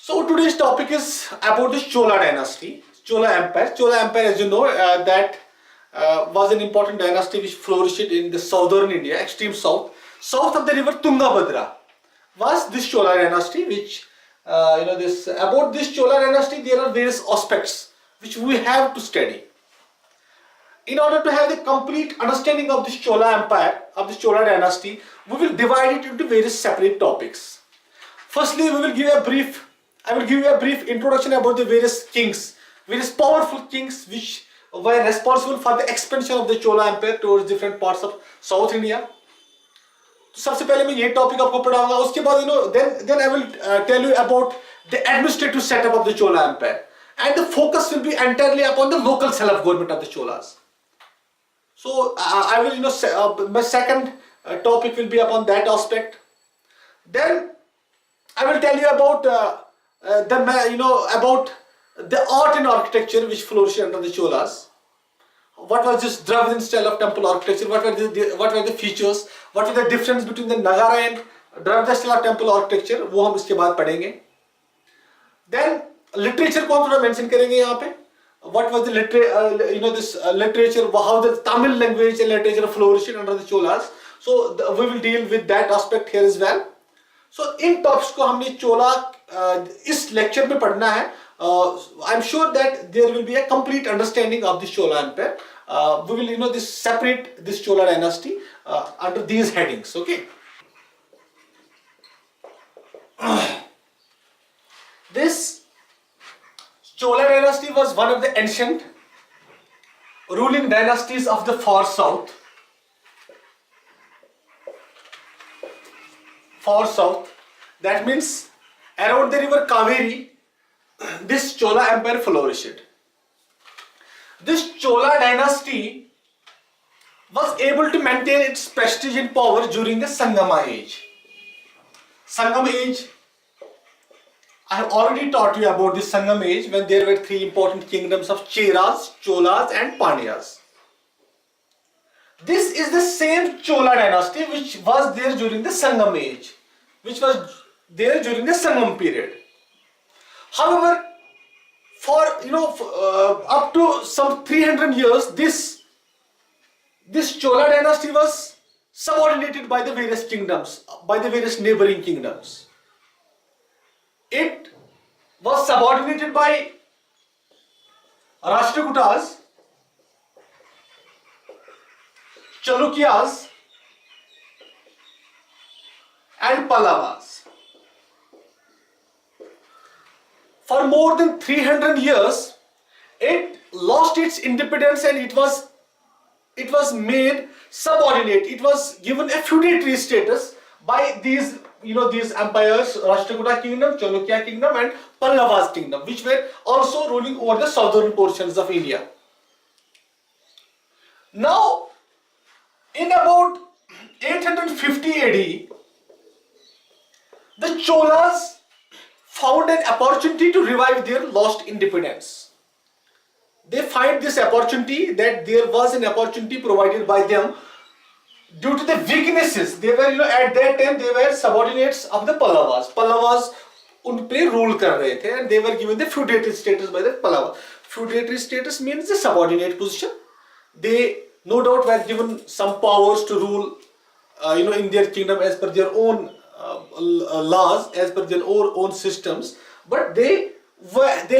So today's topic is about the Chola dynasty, Chola Empire. Chola Empire, as you know, that was an important dynasty which flourished in the southern India, extreme south, south of the river Tungabhadra. Was this Chola dynasty, which about this Chola dynasty there are various aspects which we have to study. In order to have the complete understanding of this Chola Empire, of this Chola dynasty, we will divide it into various separate topics. Firstly, I will give you a brief introduction about the various kings, various powerful kings which were responsible for the expansion of the Chola Empire towards different parts of South India. तो सबसे पहले मैं ये topic आपको पढ़ाऊंगा. उसके बाद then I will tell you about the administrative setup of the Chola Empire, and the focus will be entirely upon the local self-government of the Cholas. So I will my second topic will be upon that aspect. Then I will tell you about about the art and architecture which flourished under the Cholas. What was this Dravidian style of temple architecture? What were the features? What were the difference between the Nagara and Dravidian style of temple architecture? वो हम इसके बाद पढ़ेंगे. Then literature को हम थोड़ा mention करेंगे यहाँ पे. What was the literature? How the Tamil language and literature flourished under the Cholas. So we will deal with that aspect here as well. So in topics को हमने Chola इस lecture में पढ़ना है. I'm sure that there will be a complete understanding of this Chola Empire. We will separate this Chola dynasty under these headings. Okay. This Chola dynasty was one of the ancient ruling dynasties of the far south. Far south. That means around the river Kaveri, this Chola Empire flourished. This Chola dynasty was able to maintain its prestige and power during the Sangama age. Sangam age, I have already taught you about this Sangam age when there were three important kingdoms of Cheras, Cholas and Pandyas. This is the same Chola dynasty which was there during the Sangam age, which was there during the Sangam period. However, for up to some 300 years, this Chola dynasty was subordinated by the various kingdoms, by the various neighboring kingdoms. It was subordinated by Rashtrakutas, Chalukyas and Pallavas. For more than 300 years, it lost its independence and it was made subordinate. It was given a feudatory status by these empires, Rashtrakuta kingdom, Chalukya kingdom and Pallavas kingdom, which were also ruling over the southern portions of India. Now, in about 850 AD, the Cholas found an opportunity to revive their lost independence. They find this opportunity, that there was an opportunity provided by them due to the weaknesses. They were, at that time they were subordinates of the Pallavas. Pallavas उन पे rule कर रहे थे and they were given the feudatory status by the Pallavas. Feudatory status means the subordinate position. They no doubt were given some powers to rule, in their kingdom as per their own laws, as per their own systems, but they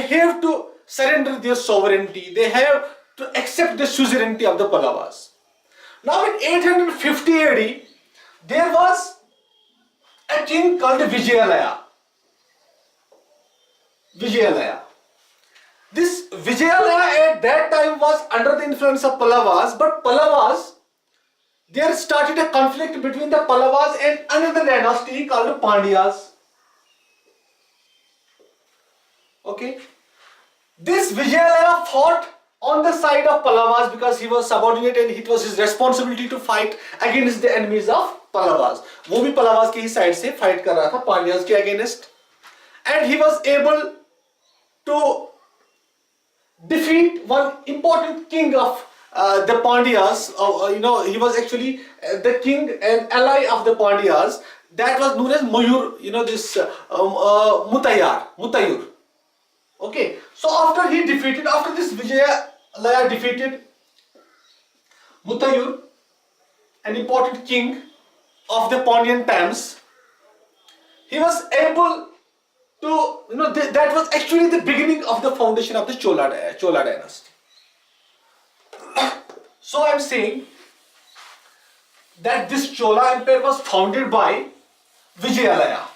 have to surrender their sovereignty. They have to accept the suzerainty of the Pallavas. Now in 850 AD, there was a king called Vijayalaya. This Vijayalaya at that time was under the influence of Pallavas, but Pallavas, there started a conflict between the Pallavas and another dynasty called Pandyas. Okay. This Vijayalaya fought on the side of Pallavas because he was subordinate and it was his responsibility to fight against the enemies of Pallavas. वो भी Pallavas की ही side से fight कर रहा था Pandyas के against, and he was able to defeat one important king of the Pandyas. He was actually the king and ally of the Pandyas. that was known as Mayur, this Mutayur. Okay, so after this Vijayalaya defeated Mutayur, an important king of the Pandyan times, he was able to, that was actually the beginning of the foundation of the Chola dynasty. So I am saying that this Chola Empire was founded by Vijayalaya.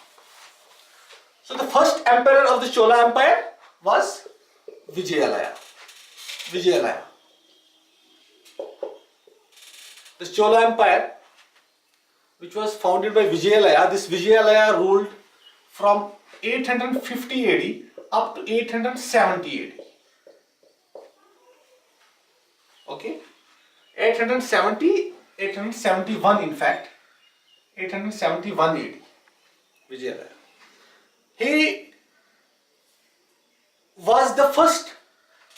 So the first emperor of the Chola Empire was Vijayalaya. This Chola Empire, which was founded by Vijayalaya, this Vijayalaya ruled from 850 AD up to 870 AD. Okay, 871 in fact, 871 AD, Vijayalaya. He was the first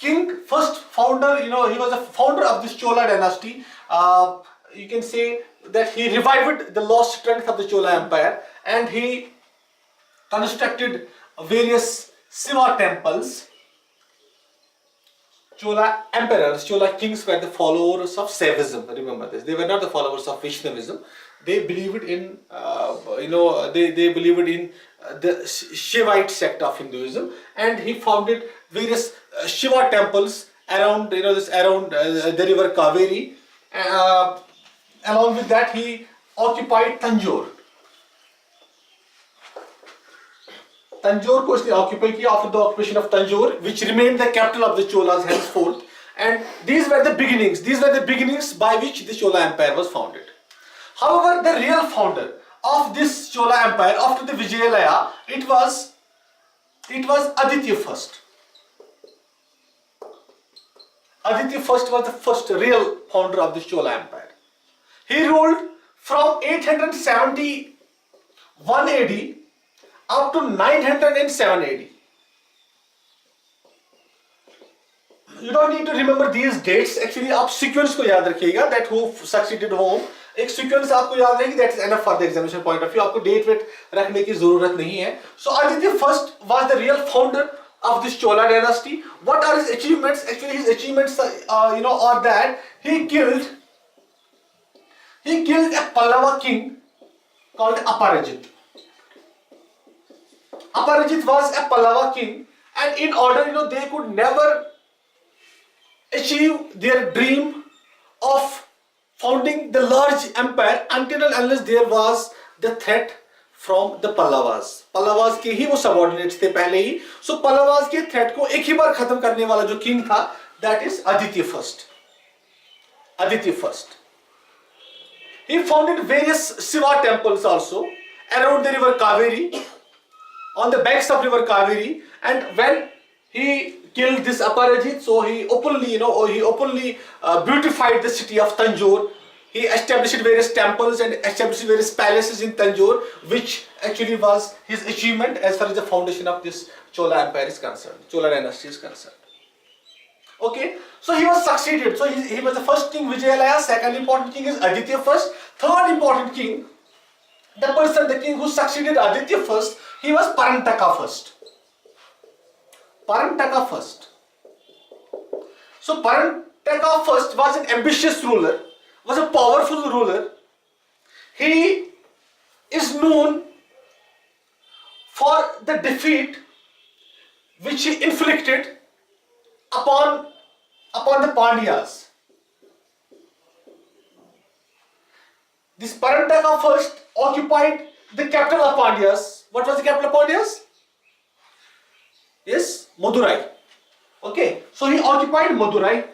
king, first founder, he was a founder of this Chola dynasty. You can say that he revived the lost strength of the Chola Empire, and he constructed various Shiva temples. Chola emperors, Chola kings were the followers of Shaivism. Remember this. They were not the followers of Vaishnavism. They believed in, they believed in the Shivite sect of Hinduism, and he founded various Shiva temples around, the river Kaveri. Along with that, he occupied Tanjore. Tanjore को इसने occupy किया after the occupation of Tanjore, which remained the capital of the Cholas henceforth. And these were the beginnings. These were the beginnings by which the Chola Empire was founded. However, the real founder of this Chola Empire after the Vijayalaya, it was Aditya I. Aditya I was the first real founder of the Chola Empire. He ruled from 871 AD up to 907 AD. You don't need to remember these dates. Actually, आप sequence को याद रखिएगा. That who succeeded whom. एक sequence आपको याद रहेगी. That is enough for the examination point of view. आपको date wait रखने की ज़रूरत नहीं है. So Aditya I was the real founder of this Chola dynasty. What are his achievements? Actually, his achievements, are that he killed a Pallava king called Aparajit. Aparajit was a Pallava king, and in order, they could never achieve their dream of founding the large empire until and unless there was the threat from the Pallavas. Pallavas के ही वो subordinates थे पहले ही. So Pallavas के threat को एक ही बार खत्म करने वाला जो king था, that is Aditya I. He founded various Shiva temples also around the river Kaveri, on the banks of river Kaveri, and when he killed this Aparajit, so he openly, beautified the city of Tanjore. He established various temples and established various palaces in Tanjore, which actually was his achievement as far as the foundation of this Chola Empire is concerned, Chola dynasty is concerned. Okay, so he was succeeded. So he was the first king Vijayalaya. Second important king is Aditya I. Third important king, the king who succeeded Aditya I, he was Parantaka I. So Parantaka I was an ambitious ruler, was a powerful ruler. He is known for the defeat which he inflicted upon the Pandyas. This Parantaka I occupied the capital of Pandyas. What was the capital of Pandyas? Yes, Madurai. Okay, so he occupied Madurai.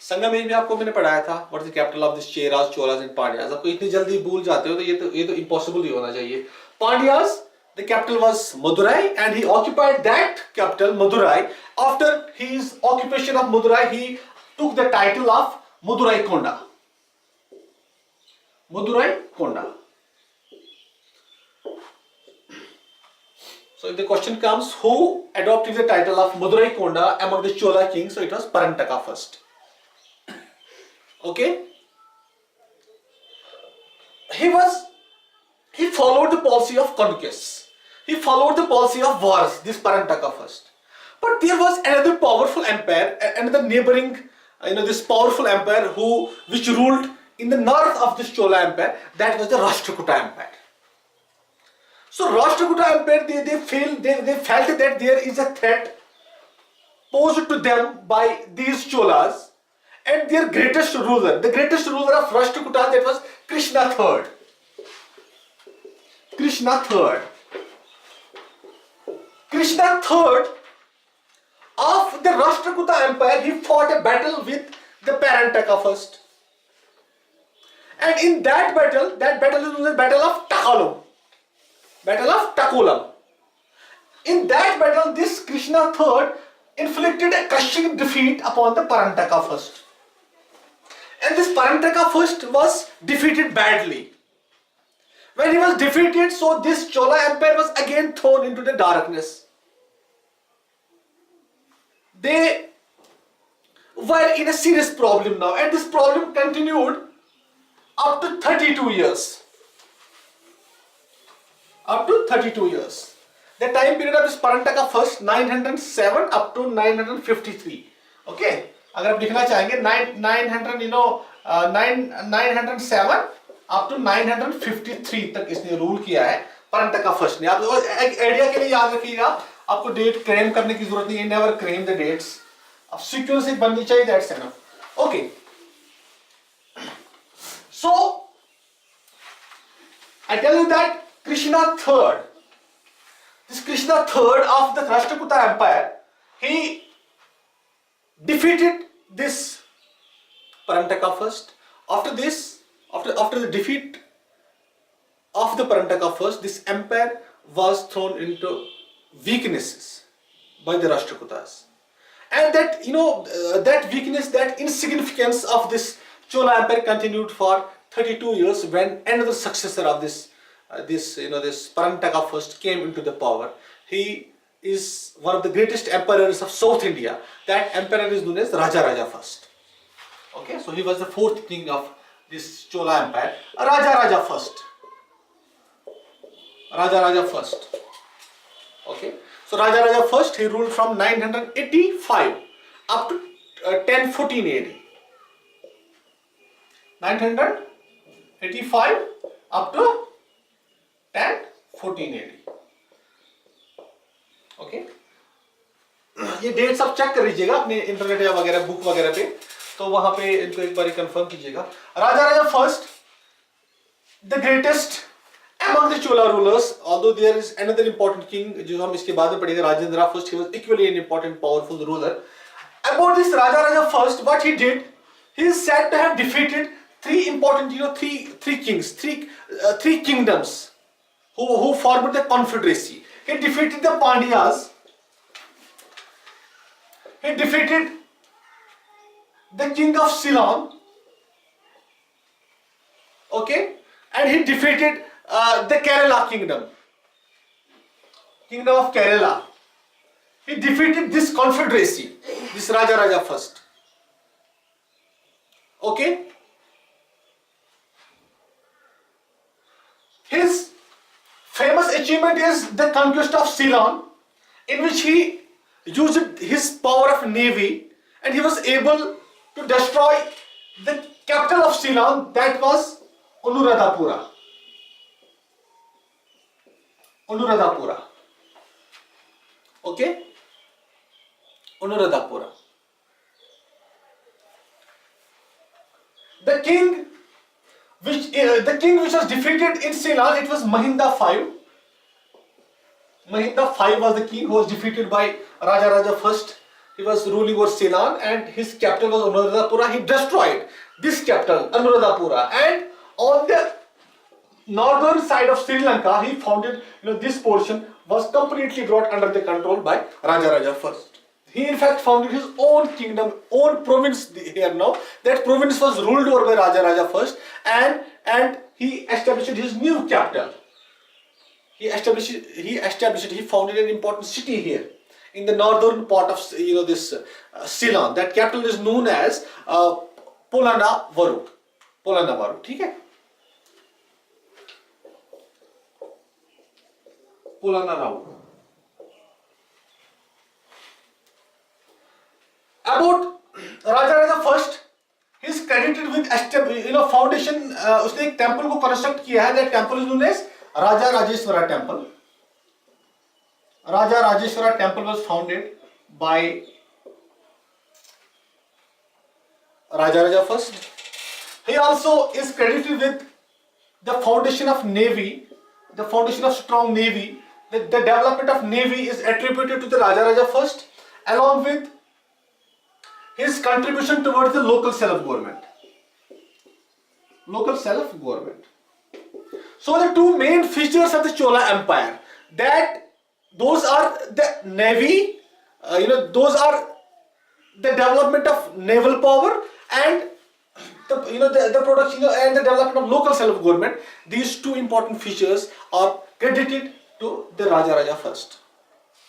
संगम में आपको मैंने पढ़ाया था what is the capital of this Cheras, Cholas and Pandyas. आपको इतनी जल्दी भूल जाते हो तो ये तो impossible ही होना चाहिए. Pandyas, the capital was Madurai, and he occupied that capital Madurai. After his occupation of Madurai, he took the title of Madurai Konda. Madurai Konda. So if the question comes, who adopted the title of Madurai Konda among the Chola kings? So it was Parantaka I. Okay. he followed the policy of conquests. He followed the policy of wars, this Parantaka first. But there was another powerful empire, another neighboring, this powerful empire which ruled in the north of this Chola Empire. That was the Rashtrakuta Empire. So Rashtrakuta Empire, they felt that there is a threat posed to them by these Cholas, and their greatest ruler, the greatest ruler of Rashtrakuta, that was Krishna III. Krishna III of the Rashtrakuta Empire, he fought a battle with the Parantaka first. And in that battle is the Battle of Takulam. Battle of Takulam. In that battle, this Krishna III inflicted a crushing defeat upon the Parantaka first. And this Parantaka first was defeated badly. When he was defeated, so this Chola Empire was again thrown into the darkness. They were in a serious problem now, and this problem continued up to 32 years. Up to 32 years. The time period of this Parantaka first, 907 up to 953. Okay. अगर आप लिखना चाहेंगे 907 up to 953 तक इसने rule किया है परंतका first ने. आप एक आइडिया के लिए याद रखिएगा, आपको डेट क्लेम करने की जरूरत नहीं है. Never claim the dates. अब सीक्वेंस एक बननी चाहिए, that's enough. Okay, so I tell you that Krishna III, this Krishna III of the Rashtrakuta Empire, he defeated this Parantaka first. After this, after the defeat of the Parantaka first, this empire was thrown into weaknesses by the Rashtrakutas, and that that weakness, that insignificance of this Chola Empire continued for 32 years when another successor of this Parantaka first came into the power. He is one of the greatest emperors of South India. That emperor is known as Rajaraja first. Okay, so he was the fourth king of this Chola Empire. Rajaraja first. Okay, so Rajaraja first, he ruled from 985 up to 1014 AD. 985 up to 1014 AD. Okay, ये dates आप check कर लीजिएगा अपने internet या वगैरह book वगैरह पे, तो वहां पे इनको एक बार कंफर्म कीजिएगा. Raja first, the greatest among the Chola rulers, although there is another important king जो हम इसके बाद में पढ़ेंगे, Rajendra first, he was equally an important powerful ruler. About this Rajaraja first, what he did, he is said to have defeated three important, three kings, three kingdoms who formed the confederacy. He defeated the Pandyas, he defeated the king of Ceylon, okay, and he defeated the Kerala kingdom of Kerala. He defeated this confederacy, this Rajaraja first. Okay, his famous achievement is the conquest of Ceylon, in which he used his power of navy, and he was able to destroy the capital of Ceylon, that was Anuradhapura. Okay, Anuradhapura. The king which was defeated in Ceylon, it was Mahinda V. Mahinda V was the king who was defeated by Rajaraja first. He was ruling over Ceylon, and his capital was Anuradhapura. He destroyed this capital, Anuradhapura, and on the northern side of Sri Lanka, he founded, this portion was completely brought under the control by Rajaraja first. He in fact founded his own kingdom, own province here now. That province was ruled over by Rajaraja first, and he established his new capital. He founded an important city here in the northern part of this Ceylon. That capital is known as Polannavaru. ठीक है? Pulana Rao. About Rajaraja first, he is credited with foundation. उसने एक temple को construct किया है. That temple is known as Rajarajeshwara temple. Rajarajeshwara temple was founded by Rajaraja first. He also is credited with the foundation of navy, the foundation of strong navy. The development of navy is attributed to the Rajaraja first, along with his contribution towards the local self-government. Local self-government. So the two main features of the Chola Empire, that those are the navy, those are the development of naval power and the production and the development of local self-government. These two important features are credited to the Rajaraja first.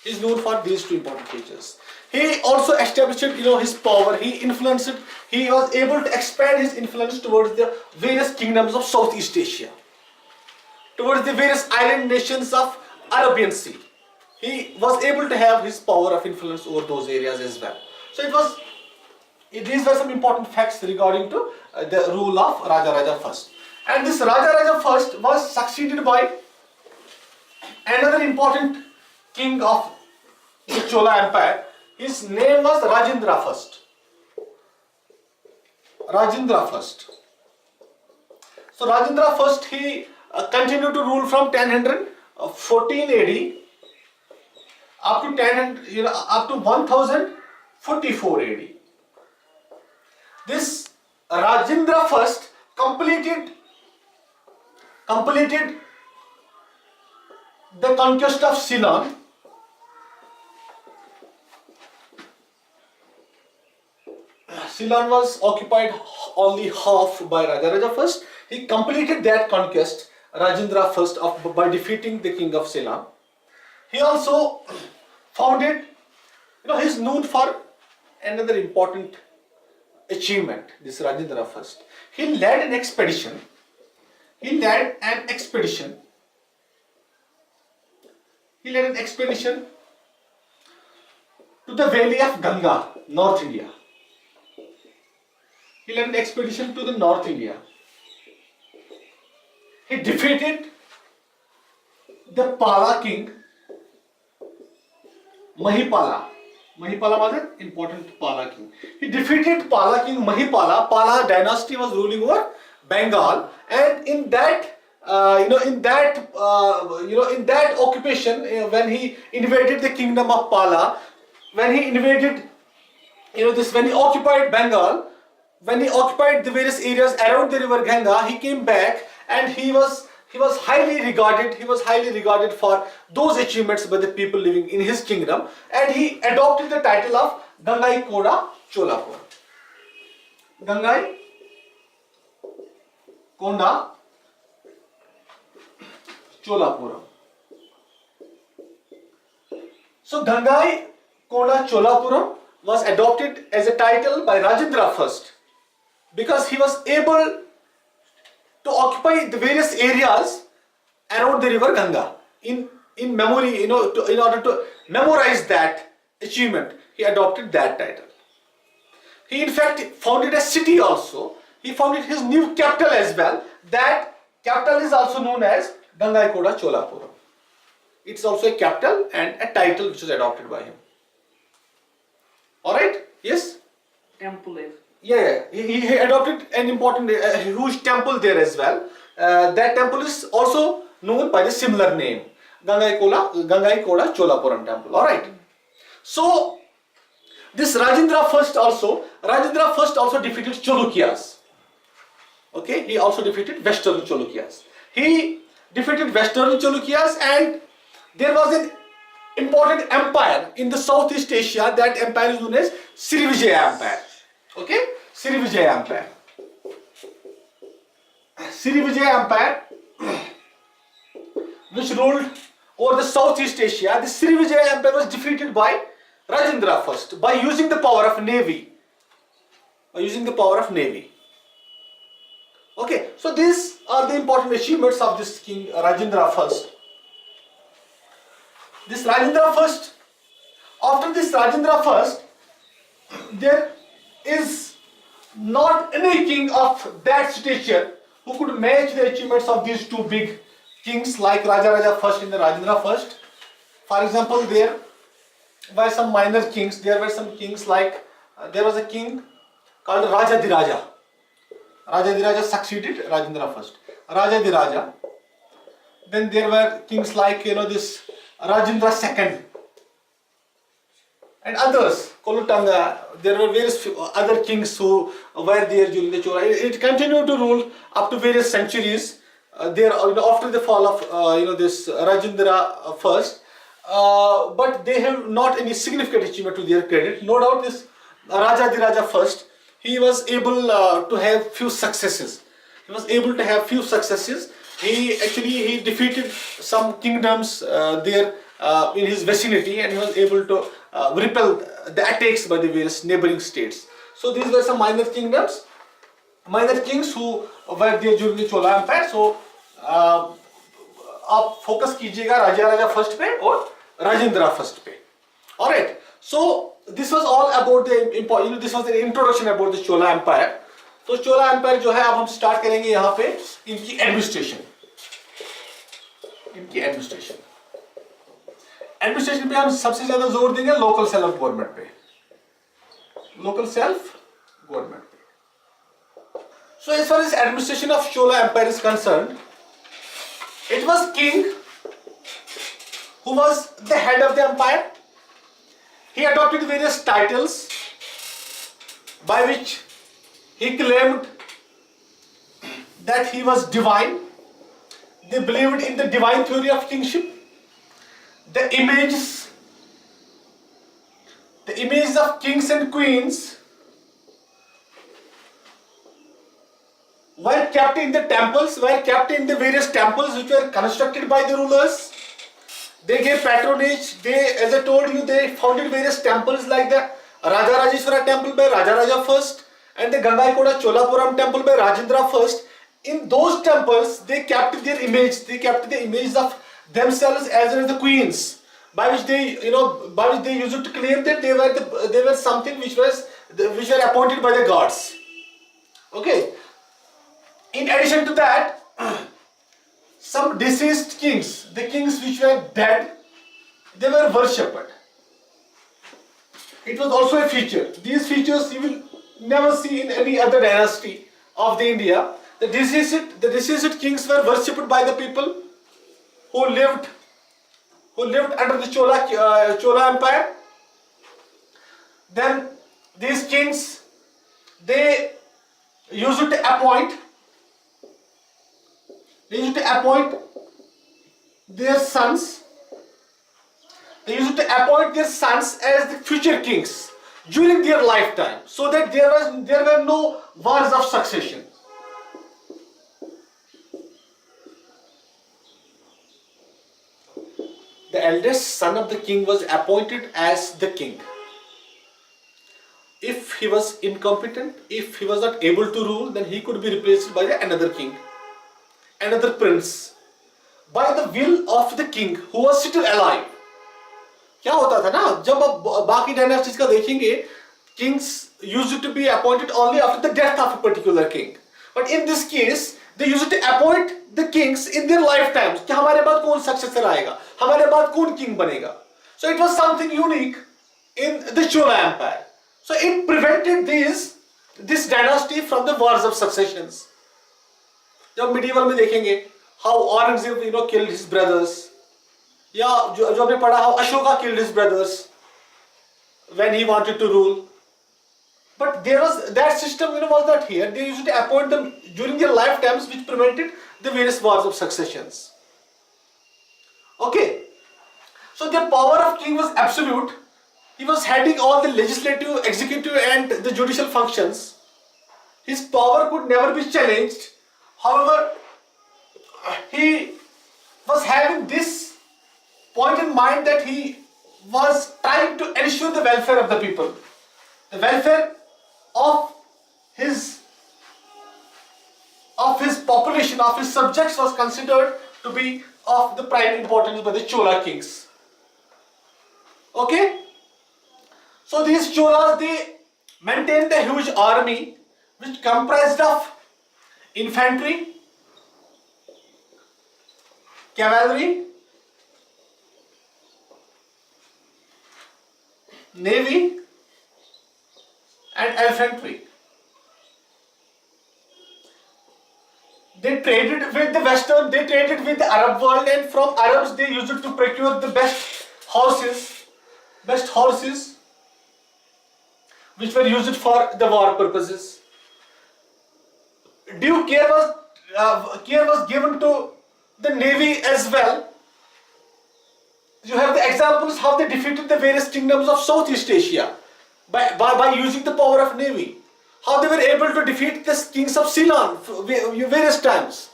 He is known for these two important features. He also established his power. He influenced. He was able to expand his influence towards the various kingdoms of Southeast Asia, towards the various island nations of Arabian Sea. He was able to have his power of influence over those areas as well. So these were some important facts regarding to the rule of Rajaraja first. And this Rajaraja first was succeeded by another important king of the Chola Empire. His name was Rajindra first. Rajindra first. So Rajindra first, he continued to rule from 1014 AD up to 1044 AD. This Rajindra first completed the conquest of Ceylon. Ceylon was occupied only half by Rajaraja first. He completed that conquest, Rajindra first, by defeating the king of Ceylon. He also founded, he is known for another important achievement, this Rajindra first. He led an expedition. He led an expedition to the valley of Ganga, North India. He led an expedition to the North India. He defeated the Pala king, Mahipala. Mahipala was an important Pala king. He defeated Pala king Mahipala. Pala dynasty was ruling over Bengal, and in that occupation, when he invaded the kingdom of Pala, when he occupied Bengal, when he occupied the various areas around the river Ganga, he came back and he was highly regarded. He was highly regarded for those achievements by the people living in his kingdom, and he adopted the title of Gangai Koda Cholapur. Gangai Konda Cholapuram. So Gangai Konda Cholapuram was adopted as a title by Rajendra first, because he was able to occupy the various areas around the river Ganga in memory, in order to memorize that achievement. He adopted that title. He in fact founded a city also. He founded his new capital as well. That capital is also known as Gangai Koda Cholapuram. It's also a capital and a title which was adopted by him. Alright? Yes? Temple. Yeah. He adopted an important, huge temple there as well. That temple is also known by the similar name, Gangai Koda Cholapuram temple. Alright? So, this Rajendra first also defeated Chalukyas. Okay, he also defeated Western Chalukyas. He defeated Western Chalukyas, and there was an important empire in the Southeast Asia. That empire is known as Srivijaya Empire. Okay, Srivijaya Empire. Srivijaya Empire, which ruled over the Southeast Asia. The Srivijaya Empire was defeated by Rajendra first by using the power of navy. Okay, so these are the important achievements of this king Rajendra first. This Rajendra first, after this Rajendra first, there is not any king of that stature who could match the achievements of these two big kings like Rajaraja first and the Rajendra first. For example, there were some minor kings. There were some kings like there was a king called Rajadiraja. Rajadiraja succeeded Rajendra first. Rajadiraja. Then there were kings like this Rajendra second and others. Kolutanga. There were various other kings who were there during the Chola. It continued to rule up to various centuries. There after the fall of this Rajendra first. But they have not any significant achievement to their credit. No doubt this Rajadiraja first, he was able to have few successes. He defeated some kingdoms there in his vicinity, and he was able to repel the attacks by the various neighboring states. So these were some minor kingdoms, minor kings who were there during the Chola Empire. So आप focus कीजिएगा Raja first पे और Rajendra first पे. Alright, so this was all about the this was the introduction about the Chola Empire. तो Chola Empire जो है अब हम स्टार्ट करेंगे यहाँ पे इनकी एडमिनिस्ट्रेशन पे हम सबसे ज्यादा जोर देंगे लोकल सेल्फ गवर्नमेंट पे. So as far as administration of Chola Empire is concerned, it was king who was the head of the empire. He adopted various titles by which he claimed that he was divine. They believed in the divine theory of kingship. The images of kings and queens were kept in the temples, in the various temples which were constructed by the rulers. They gave patronage. As I told you, they founded various temples like the Rajarajeshwara temple by Rajaraja first and the Gangaikoda Cholapuram temple by Rajendra first. In those temples, they kept their image. They kept the image of themselves as well as the queens, by which they used to claim that they were something which were appointed by the gods. Okay. In addition to that, some deceased kings, the kings which were dead, they were worshipped. It was also a feature. These features you will never see in any other dynasty of the India. The deceased kings were worshipped by the people who lived under the Chola Empire. Then these kings, they used to appoint their sons. They used to appoint their sons as the future kings during their lifetime, so that there were no wars of succession. The eldest son of the king was appointed as the king. If he was incompetent, if he was not able to rule, then he could be replaced by another king, another prince, by the will of the king who was still alive. क्या होता था ना, जब आप बाकी dynasties का देखेंगे, kings used to be appointed only after the death of a particular king. But in this case, they used to appoint the kings in their lifetimes. कि हमारे बाद कौन successor आएगा, हमारे बाद कौन king बनेगा. So it was something unique in the Chola Empire. So it prevented this dynasty from the wars of successions. जब medieval में देखेंगे how Aurangzeb killed his brothers, या जो हमने पढ़ा how Ashoka killed his brothers when he wanted to rule. But there was that system was not here. They used to appoint them during their lifetimes, which prevented the various wars of successions. Okay, so the power of king was absolute. He was heading all the legislative, executive and the judicial functions. His power could never be challenged. However, he was having this point in mind that he was trying to ensure the welfare of the people. The welfare of his population, of his subjects was considered to be of the prime importance by the Chola kings. Okay, so these Cholas, they maintained a huge army which comprised of infantry, cavalry, navy and infantry. They traded with the Western, they traded with the Arab world, and from Arabs they used to procure the best horses which were used for the war purposes. Due care was given to the navy as well. You have the examples how they defeated the various kingdoms of Southeast Asia by using the power of navy. How they were able to defeat the kings of Ceylon various times.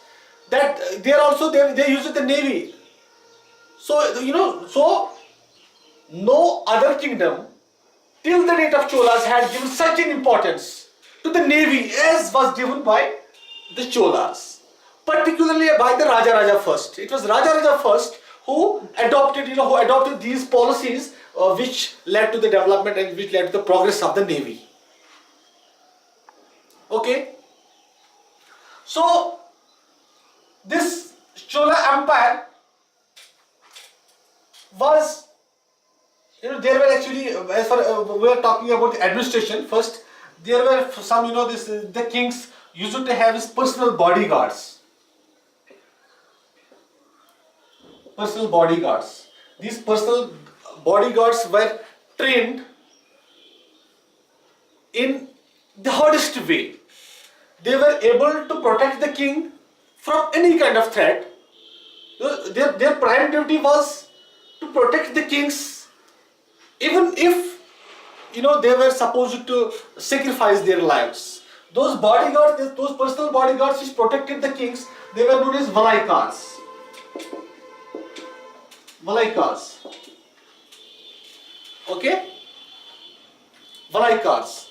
That they used the navy. So so no other kingdom till the date of Cholas had given such an importance to the navy as was given by the Cholas, particularly by the Rajaraja I. It was Rajaraja I who adopted these policies which led to the development and which led to the progress of the navy. Okay, so this Chola Empire was, there were actually, as far we are talking about the administration first, there were some, the kings used to have his personal bodyguards. These personal bodyguards were trained in the hardest way. They were able to protect the king from any kind of threat. Their prime duty was to protect the kings, even if they were supposed to sacrifice their lives. Those bodyguards, those personal bodyguards which protected the kings, they were known as Valaikars. Okay? Valaikars.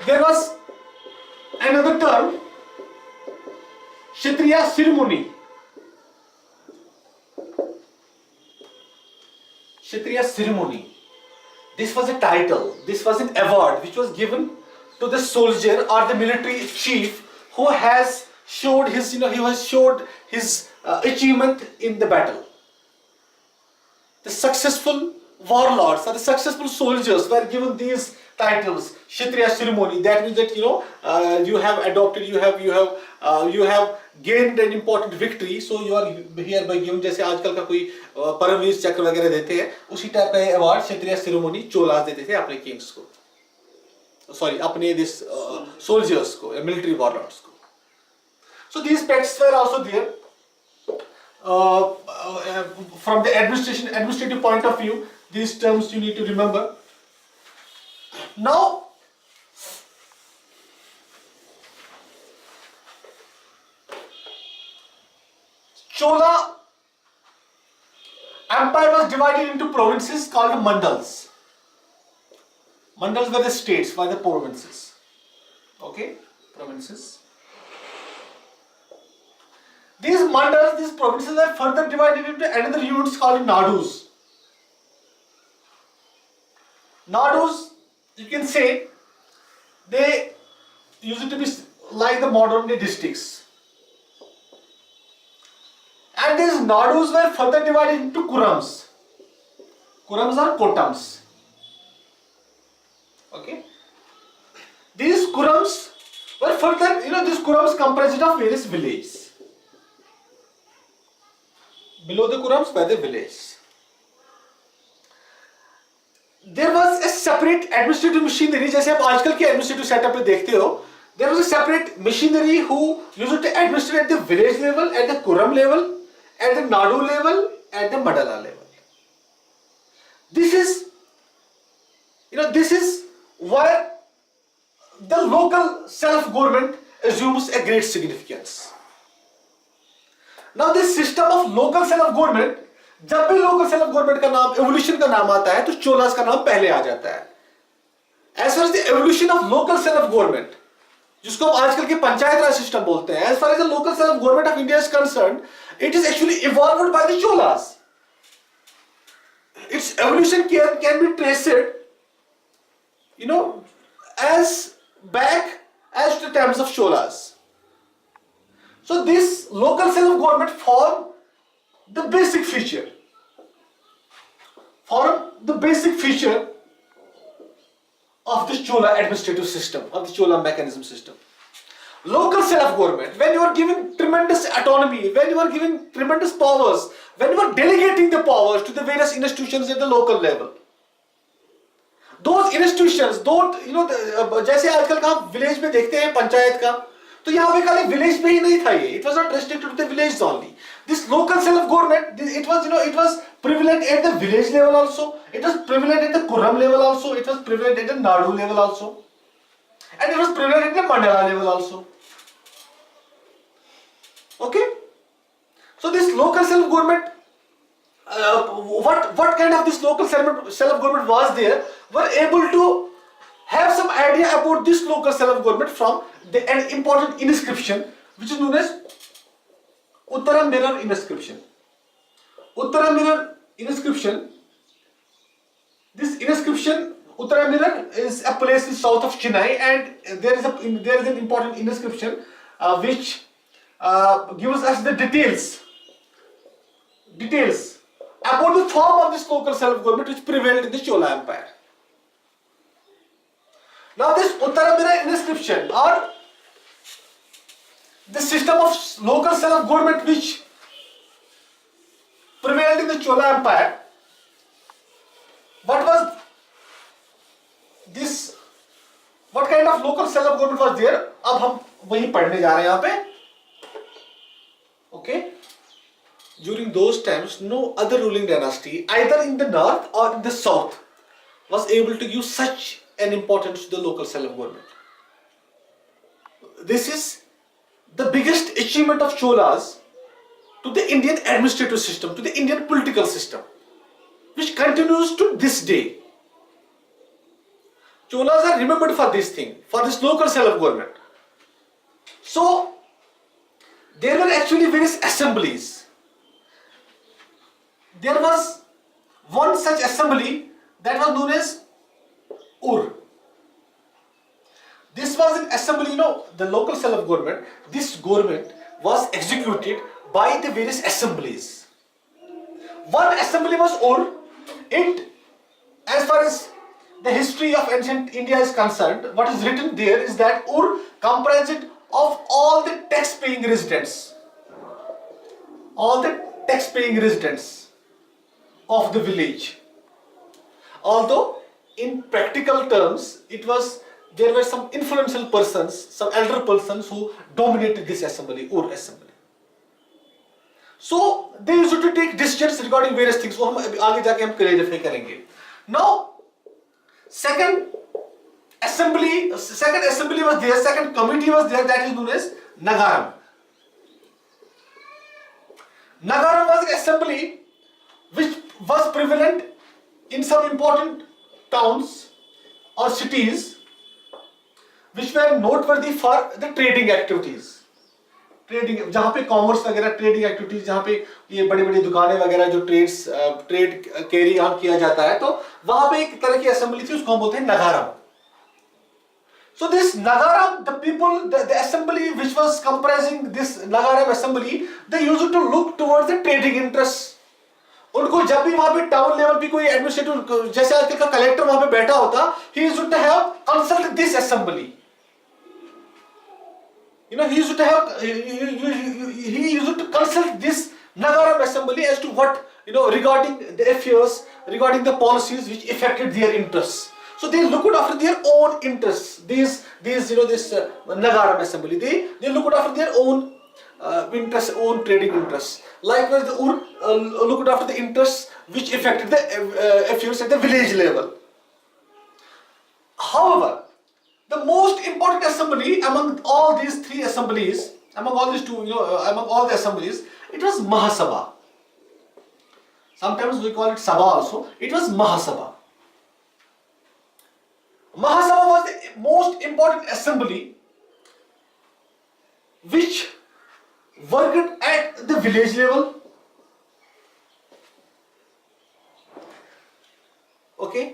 There was another term, Kshatriya Shiromani. Kshatriya Shiromani. This was a title, this was an award which was given to the soldier or the military chief who has showed his, achievement in the battle. The successful warlords or the successful soldiers were given these titles, Kshatriya Shiromani. That means that you have adopted, you have gained an important victory, so you are hereby given. जैसे आजकल का कोई परमवीर चक्र वगैरह देते हैं, उसी type का अवार्ड क्षत्रिय शिरोमणि चोलास देते थे अपने किंग्स को, सॉरी अपने दिस सोल्जर्स को, मिलिट्री वॉरलॉर्ड्स को. So these pacts were also there. From the administrative point of view, these terms you need to remember. Now, Chola Empire was divided into provinces called mandals. Mandals were the states, were the provinces. Okay, provinces. These mandals, these provinces are further divided into another units called nadus. Nadus, you can say, they used to be like the modern day districts. And these nadus were further divided into kurams. Kurams are kotams. Okay. These kurams were further, these kurams comprised of various villages. Below the kurams were the villages. There was a separate administrative machinery, जैसे आप आजकल के administrative setup पे देखते हो. There was a separate machinery who used to administer at the village level, at the kuram level, at the nadu level, at the mandala level. This is where the local self-government assumes a great significance. Now this system of local self-government, जब भी local self-government का नाम, evolution का नाम आता है, तो चोलास का नाम पहले आ जाता है. As far as the evolution of local self-government, जिसको हम आजकल के पंचायत राज सिस्टम बोलते हैं, as far as the local self-government of India is concerned, it is actually evolved by the Cholas. Its evolution can be traced, as back as to the times of Cholas. So this local self-government form the basic feature. Of the Chola administrative system, of the Chola mechanism system. Local self-government, when you are giving tremendous autonomy, when you are giving tremendous powers, when you are delegating the powers to the various institutions at the local level, those institutions don't, जैसे आजकल का village में देखते हैं पंचायत का, तो यहाँ पे खाली विलेज में ही नहीं था ये. It was not restricted to the village only. This local self-government, it was prevalent at the village level also. It was prevalent at the Kuram level also. It was prevalent at the Nadu level also, and it was prevalent at the Mandala level also. Okay. So this local self-government, what kind of this local self-government was there? Were able to have some idea about this local self-government from an important inscription, which is known as Uttara Mirror inscription. Uttara Mirror inscription. This inscription, Uttara Mirror, is a place in south of Chennai, and there is an important inscription which gives us the details about the form of this local self-government which prevailed in the Chola Empire. Now this Uttara Mirror inscription, or the system of local self-government which prevailed in the Chola Empire, what kind of local self-government was there? अब हम वही पढ़ने जा रहे हैं यहाँ पे. Okay. During those times, no other ruling dynasty, either in the north or in the south, was able to give such an importance to the local self-government. This is the biggest achievement of Cholas to the Indian administrative system, to the Indian political system, which continues to this day. Cholas are remembered for this thing, for this local self-government. So, there were actually various assemblies. There was one such assembly that was known as Ur. This was an assembly, the local self-government, this government was executed by the various assemblies. One assembly was Ur. It, as far as the history of ancient India is concerned, what is written there is that Ur comprised of all the tax-paying residents. All the tax-paying residents of the village. Although in practical terms, there were some influential persons, some elder persons who dominated this assembly, Ur assembly. So they used to take decisions regarding various things. वो हम आगे जाके हम clarify करेंगे. Now, second assembly was there, second committee was there, that is known as Nagaram. Nagaram was an assembly which was prevalent in some important towns or cities which were noteworthy for the trading activities. Trading, जहाँ पे commerce वगैरह, trading activities, जहाँ पे ये बड़ी बड़ी दुकानें वगैरह जो ट्रेड कैरी ऑन किया जाता है, तो वहां पे एक तरह की असेंबली थी, उसको हम बोलते हैं नगारम. So this Nagaram, the people, the assembly which was comprising this Nagaram assembly, they used to look towards the trading interests. उनको जब भी वहां पे टाउन लेवल पे कोई एडमिनिस्ट्रेटिव, जैसे आजकल का कलेक्टर वहां पे बैठा होता, he used to have consult this assembly. He used to consult this Nagaram assembly as to what, regarding the affairs, regarding the policies which affected their interests. So they looked after their own interests. This Nagaram assembly, they looked after their own interests, own trading interests. Likewise, the Ur looked after the interests which affected the affairs at the village level. However, the most important assembly among all these three assemblies, among all the assemblies, it was Mahasabha. Sometimes we call it Sabha also. It was Mahasabha. Mahasabha was the most important assembly which worked at the village level. Okay,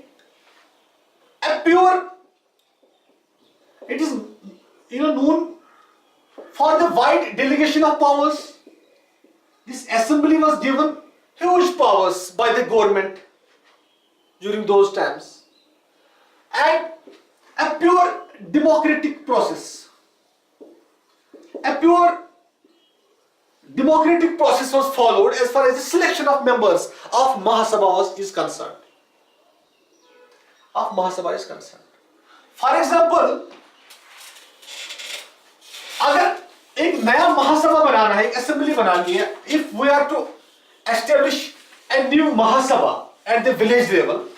a pure, it is known for the wide delegation of powers. This assembly was given huge powers by the government during those times, and a pure democratic process. A pure democratic process was followed as far as the selection of members of Mahasabha is concerned. For example, अगर एक नया महासभा बनाना है, एक assembly बनानी है, if we are to establish a new Mahasabha at the village level,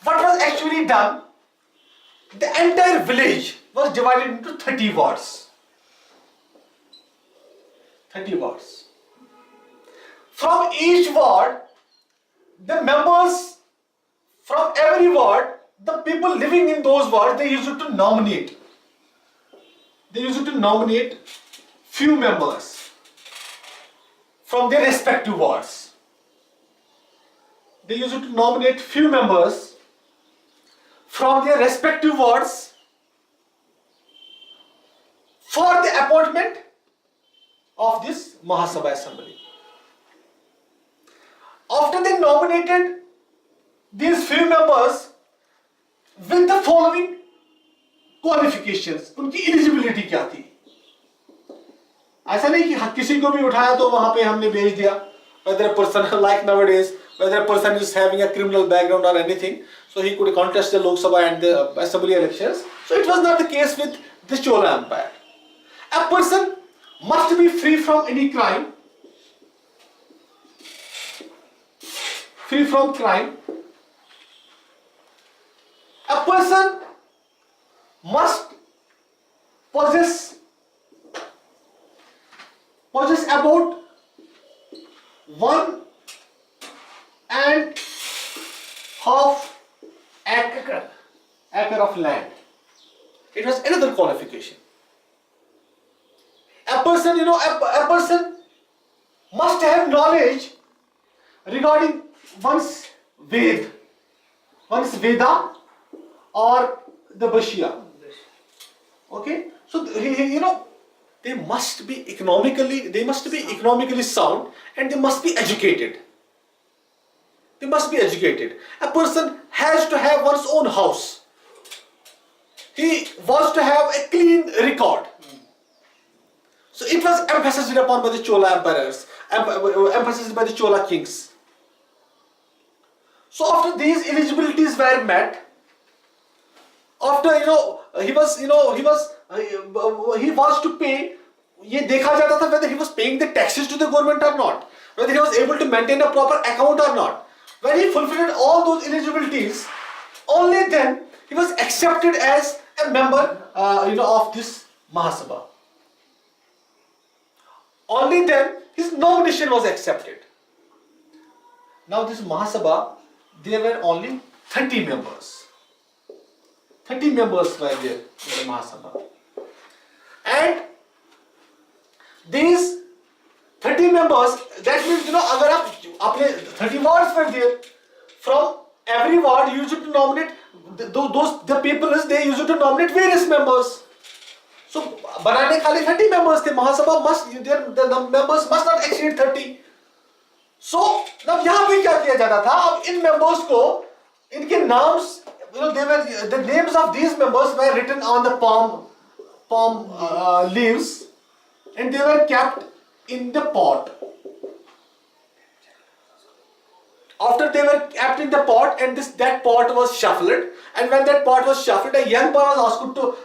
what was actually done? The entire village was divided into 30 wards. 30 wards. From each ward, the members from every ward, the people living in those wards, they used to nominate. They used to nominate few members from their respective wards. They used to nominate few members from their respective wards for the appointment of this Mahasabha assembly. After they nominated these few members with the following qualifications, उनकी eligibility क्या थी? ऐसा नहीं कि किसी को भी उठाया तो वहां पे हमने भेज दिया, whether a person like nowadays, whether a person is having a criminal background or anything, so he could contest the Lok Sabha and the assembly elections. So it was not the case with the Chola Empire. A person must be free from any crime, free from crime. A person must possess about 1.5 acre of land. It was another qualification. A person, a person must have knowledge regarding one's Veda or the Bashya. Okay, so they must be economically sound, and they must be educated. They must be educated. A person has to have one's own house. He wants to have a clean record. So it was emphasized upon by the Chola emperors, emphasized by the Chola kings. So after these eligibilities were met, after he was to pay, ये देखा जाता था whether he was paying the taxes to the government or not, whether he was able to maintain a proper account or not. When he fulfilled all those eligibilities, only then he was accepted as a member of this Mahasabha. Only then his nomination was accepted. Now this Mahasabha, there were only 30 members. 30 members were there in the Mahasabha. And these 30 members, that means, अगर आप 30 wards were there, from every ward you used to nominate the people, they used to nominate various members. So बनाने खाली 30 members थे. Mahasabha the members must not exceed 30. So now यहाँ पे क्या किया जाता था? अब इन members को, इनके नाम्स, the names of these members were written on the palm leaves, and they were kept in the pot. After they were kept in the pot, and that pot was shuffled, and when that pot was shuffled, a young boy was asked to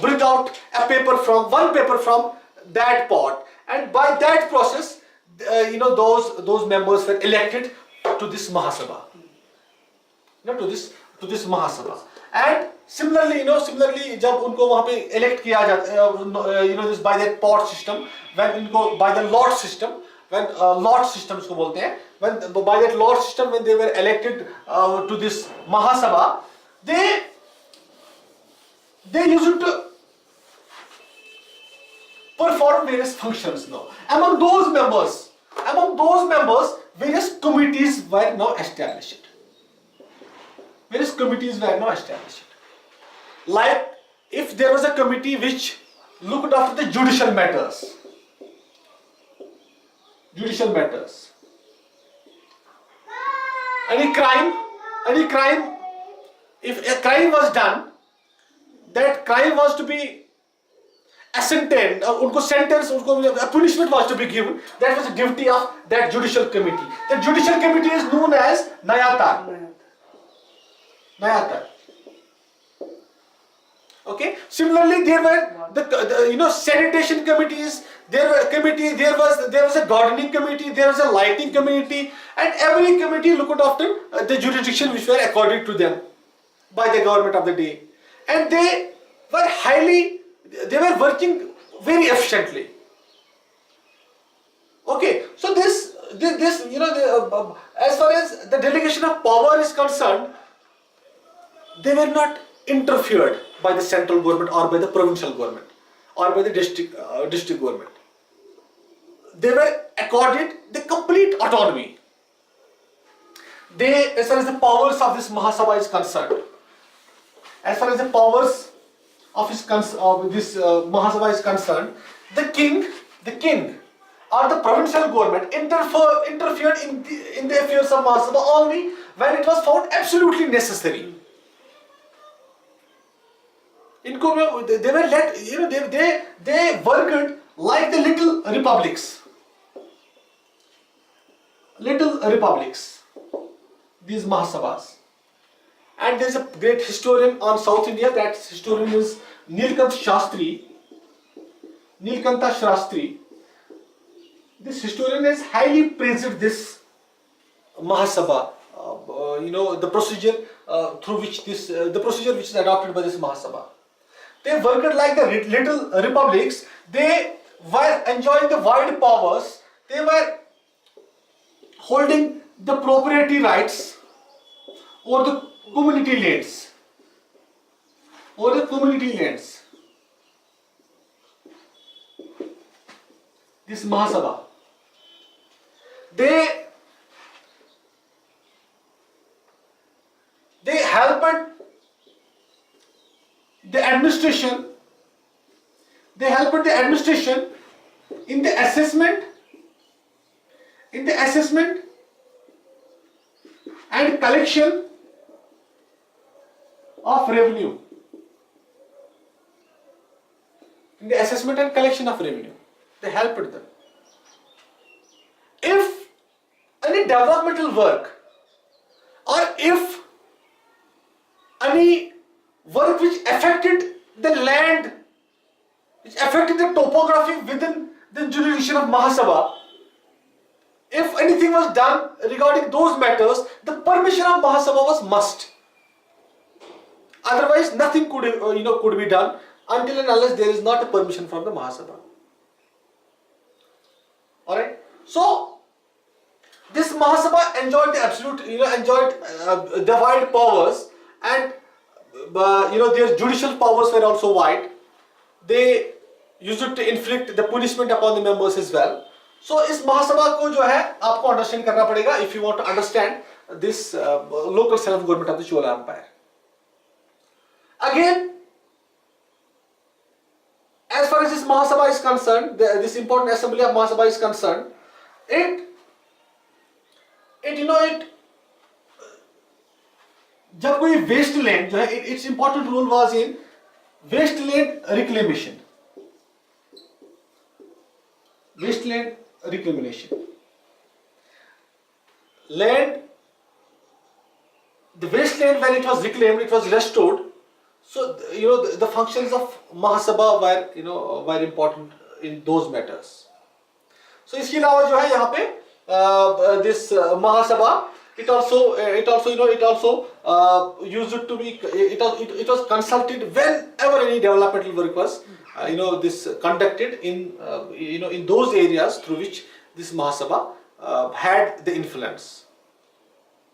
bring out one paper from that pot, and by that process, those members were elected to this Mahasabha. To this Mahasabha. And similarly, जब उनको वहाँ पे elect किया जाता, this by that pot system, when इनको by the lot system, when lot systems को बोलते हैं, when by that lot system, when they were elected to this Mahasabha, they used to perform various functions now. Among those members, various committees were now established. Like, if there was a committee which looked after the judicial matters. Any crime, if a crime was done, that crime was to be ascertained, or a punishment was to be given. That was the duty of that judicial committee. The judicial committee is known as Nayatar. Okay. Similarly, there were the sanitation committees. There was a gardening committee. There was a lighting committee, and every committee looked after the jurisdiction which were accorded to them by the government of the day, and they were working very efficiently. Okay, so this as far as the delegation of power is concerned, they were not interfered by the central government or by the provincial government or by the district government. They were accorded the complete autonomy. As far as the powers of this Mahasabha is concerned, Mahasabha is concerned, the king or the provincial government interfered in the affairs of Mahasabha only when it was found absolutely necessary. They were they worked like the little republics, these Mahasabhas. And there is a great historian on South India. That historian is Nilkanta Shastri. This historian has highly praised this Mahasabha. The procedure through which the procedure which is adopted by this Mahasabha. They worked like the little republics. They were enjoying the wide powers. They were holding the proprietary rights over the community lands. This Mahasabha. They helped the administration. In the assessment and collection of revenue. They helped them. If any developmental work or if any work which affected the land, which affected the topography within the jurisdiction of Mahasabha, if anything was done regarding those matters, the permission of Mahasabha was must. Otherwise, nothing could be done until and unless there is not a permission from the Mahasabha. All right. So this Mahasabha enjoyed the absolute, the wide powers, and their judicial powers were also wide. They used to inflict the punishment upon the members as well. So इस महासभा को जो है आपको understand करना पड़ेगा if you want to understand this local self-government of the Chola Empire. Again, as far as this Mahasabha is concerned, this important assembly of Mahasabha is concerned, जब कोई wasteland जो है, its important role was in wasteland reclamation. The wasteland, when it was reclaimed, it was restored. So the functions of Mahasabha were important in those matters. So इसके अलावा जो है यहाँ पे this Mahasabha, it also used to be, it was consulted whenever any developmental work was this conducted in those areas through which this Mahasabha had the influence.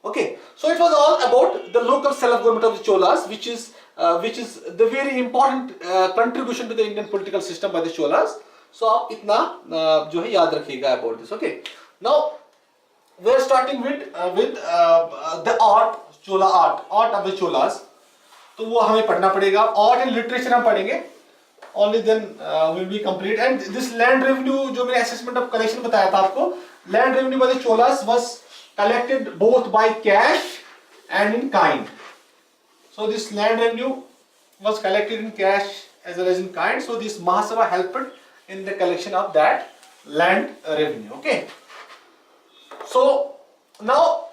Okay, so it was all about the local self-government of the Cholas, which is the very important contribution to the Indian political system by the Cholas. So आप इतना जो है याद रखिएगा about this. Okay. Now we are starting with the art, Chola art of the Cholas. तो वो हमें पढ़ना पड़ेगा. Art and literature हम पढ़ेंगे. Only then will be complete. And this land revenue जो मैंने assessment of collection बताया था आपको, land revenue by the Cholas was collected both by cash and in kind. So this land revenue was collected in cash as well as in kind. So this Mahasabha helped in the collection of that land revenue. Okay. So now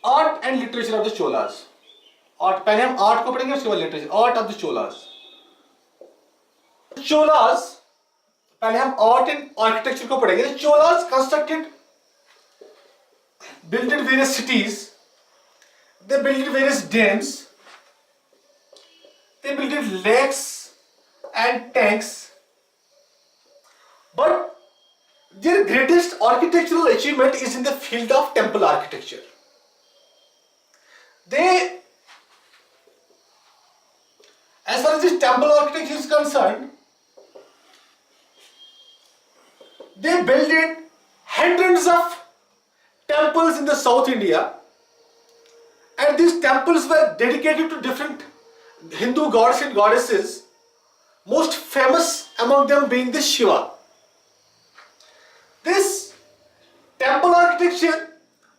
art and literature of the Cholas. Art, पहले हम art को पढ़ेंगे उसके बाद literature. Art of the Cholas. Cholas, पहले हम art and architecture को पढ़ेंगे. The Cholas built various cities. They built various dams. They built lakes and tanks. But their greatest architectural achievement is in the field of temple architecture. They, as far as this temple architecture is concerned, they built hundreds of temples in the South India, and these temples were dedicated to different Hindu gods and goddesses, most famous among them being the Shiva. This temple architecture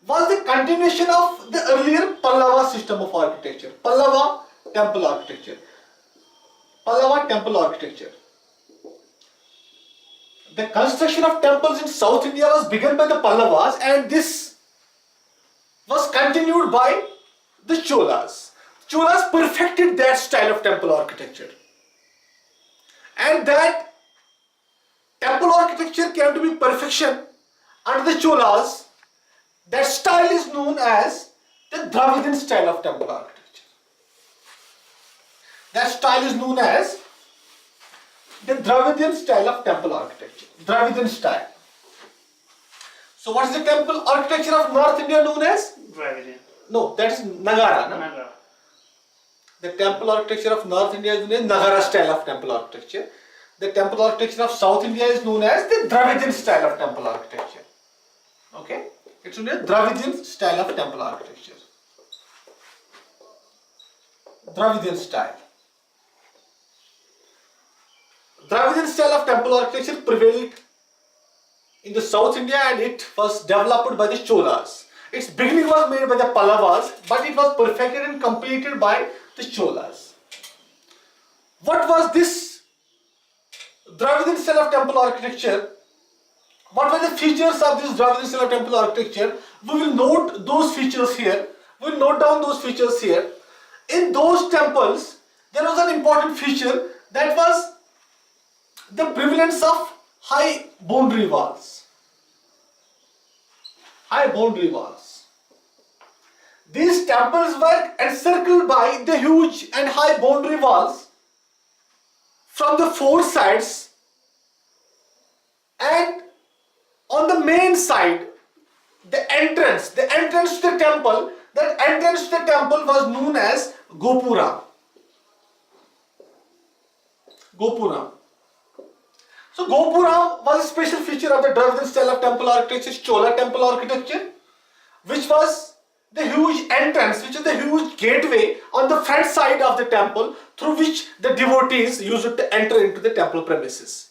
was the continuation of the earlier Pallava system of architecture. Pallava temple architecture. Pallava temple architecture. The construction of temples in South India was begun by the Pallavas, and this was continued by the Cholas. Cholas perfected that style of temple architecture. And that temple architecture came to be perfection under the Cholas. That style is known as the Dravidian style of temple architecture. That style is known as the Dravidian style of temple architecture. Dravidian style. So what is the temple architecture of North India known as? Dravidian. No, that is Nagara. No? Nagara. The temple architecture of North India is known as Nagara style of temple architecture. The temple architecture of South India is known as the Dravidian style of temple architecture. Okay? It's known as Dravidian style of temple architecture. Dravidian style. Dravidian style of temple architecture prevailed in the South India, and it was developed by the Cholas. Its beginning was made by the Pallavas, but it was perfected and completed by the Cholas. What was this Dravidian style of temple architecture? What were the features of this Dravidian style of temple architecture? We will note those features here. We will note down those features here. In those temples, there was an important feature, that was the prevalence of high boundary walls. High boundary walls. These temples were encircled by the huge and high boundary walls from the four sides, and on the main side, the entrance to the temple, that entrance to the temple was known as Gopura. Gopura. So Gopura was a special feature of the Dravidian style of temple architecture, Chola temple architecture, which was the huge entrance, which is the huge gateway on the front side of the temple through which the devotees used to enter into the temple premises.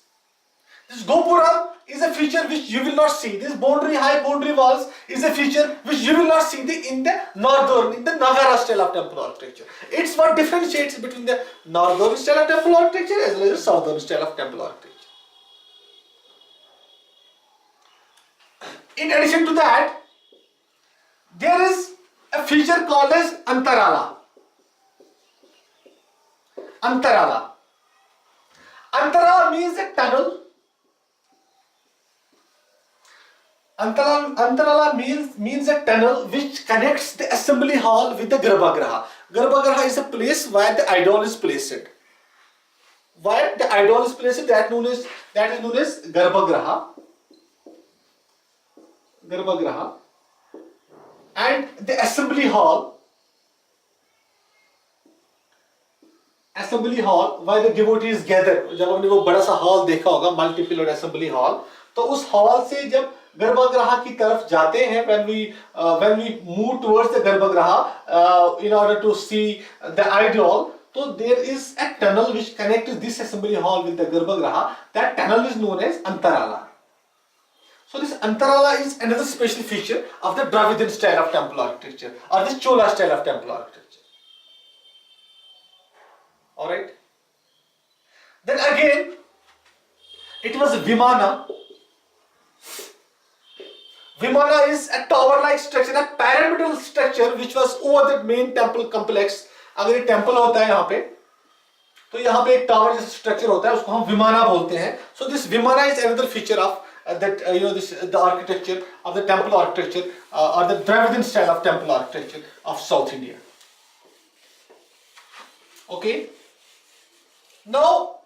This Gopura is a feature which you will not see. This high boundary walls is a feature which you will not see in the Nagara style of temple architecture. It's what differentiates between the northern style of temple architecture as well as the southern style of temple architecture. In addition to that, there is a feature called as Antarala. Antarala. Antarala means a tunnel. Antarala means a tunnel which connects the assembly hall with the Garbhagriha. Garbhagriha is a place where the idol is placed. Where the idol is placed, that is known as Garbhagriha. Garbhagriha. And the assembly hall assembly hall where the devotees gather. जब हमने वो बड़ा सा hall देखा होगा, multi-pillared assembly hall, तो उस hall से जब गर्भगृह की तरफ जाते हैं, when we move towards the गर्भगृह in order to see the idol, so there is a tunnel which connects this assembly hall with the Garbhagriha. That tunnel is known as Antarala. So this Antarala is another special feature of the Dravidian style of temple architecture or this Chola style of temple architecture. Alright. Then again, it was Vimana. Vimana is a tower-like structure, a pyramidal structure which was over the main temple complex. अगर ये temple होता है यहाँ पे, तो यहाँ पे एक टावर जैसा स्ट्रक्चर होता है, उसको हम विमाना बोलते हैं. So this Vimana is another feature of the architecture of the temple architecture or the Dravidian style of temple architecture of South India. Okay. Now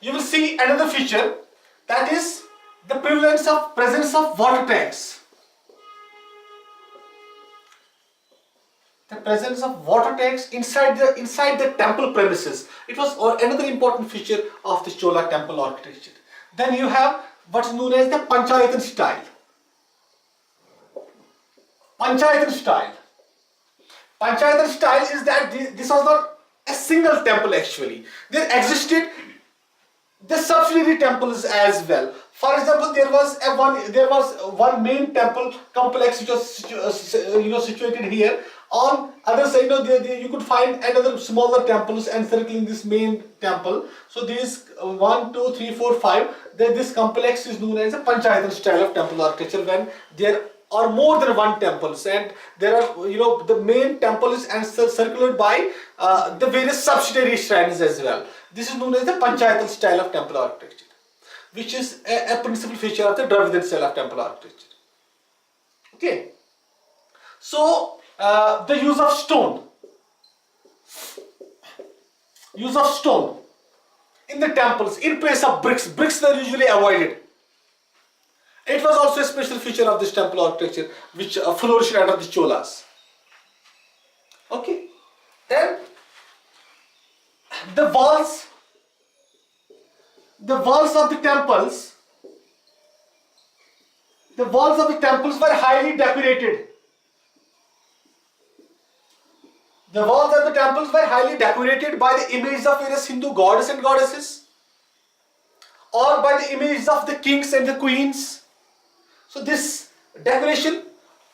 you will see another feature, that is the presence of water tanks. The presence of water tanks inside the temple premises. It was another important feature of the Chola temple architecture. Then you have what's known as the Panchayatan style. Panchayatan style. Panchayatan style is that this was not a single temple actually. There existed the subsidiary temples as well. For example, there was one main temple complex which was situated here. On other side, you could find another smaller temples encircling this main temple. So these 1, 2, 3, 4, 5. This complex is known as a Panchayatan style of temple architecture, when there are more than one temples, and there are the main temple is encircled by the various subsidiary shrines as well. This is known as the Panchayatan style of temple architecture, which is a principal feature of the Dravidian style of temple architecture. Okay. So the use of stone in the temples in place of bricks were usually avoided. It was also a special feature of this temple architecture which flourished under the Cholas. Okay. Then the walls of the temples were highly decorated. The walls of the temples were highly decorated by the images of various Hindu gods and goddesses, or by the images of the kings and the queens. So this decoration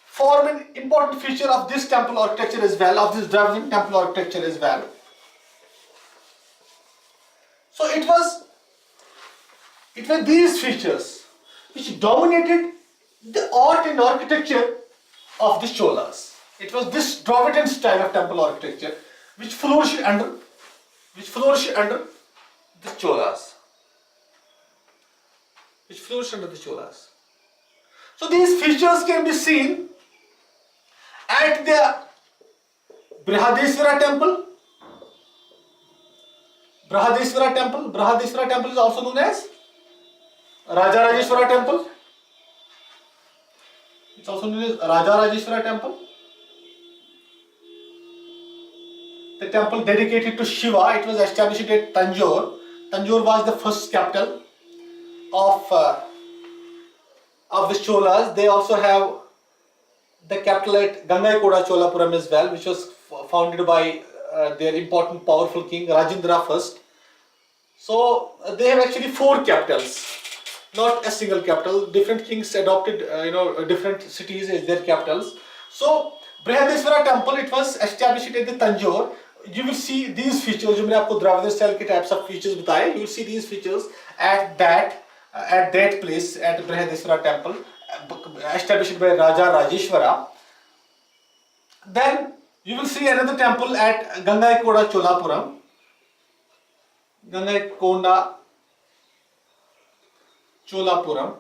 formed an important feature of this temple architecture as well, of this Dravidian temple architecture as well. So it were these features which dominated the art and architecture of the Cholas. It was this Dravidian style of temple architecture which flourished under the Cholas. So these features can be seen at the Brihadeshwara temple. Brihadeshwara temple is also known as Rajarajeshwara temple. It's also known as Rajarajeshwara temple. The temple dedicated to Shiva. It was established at Tanjore. Tanjore was the first capital of the Cholas. They also have the capital at Gangaikonda Cholapuram as well, which was founded by their important powerful king Rajindra I. So they have actually 4 capitals, not a single capital. Different kings adopted different cities as their capitals. So Brihadeshwara temple, it was established at the Tanjore. You will see these features. जो मैंने आपको Dravidian style के types of features बताए. You will see these features at that place at Brihadeshwara temple, established by Rajarajeshwara. Then you will see another temple at Gangaikonda Cholapuram. Gangaikonda Cholapuram.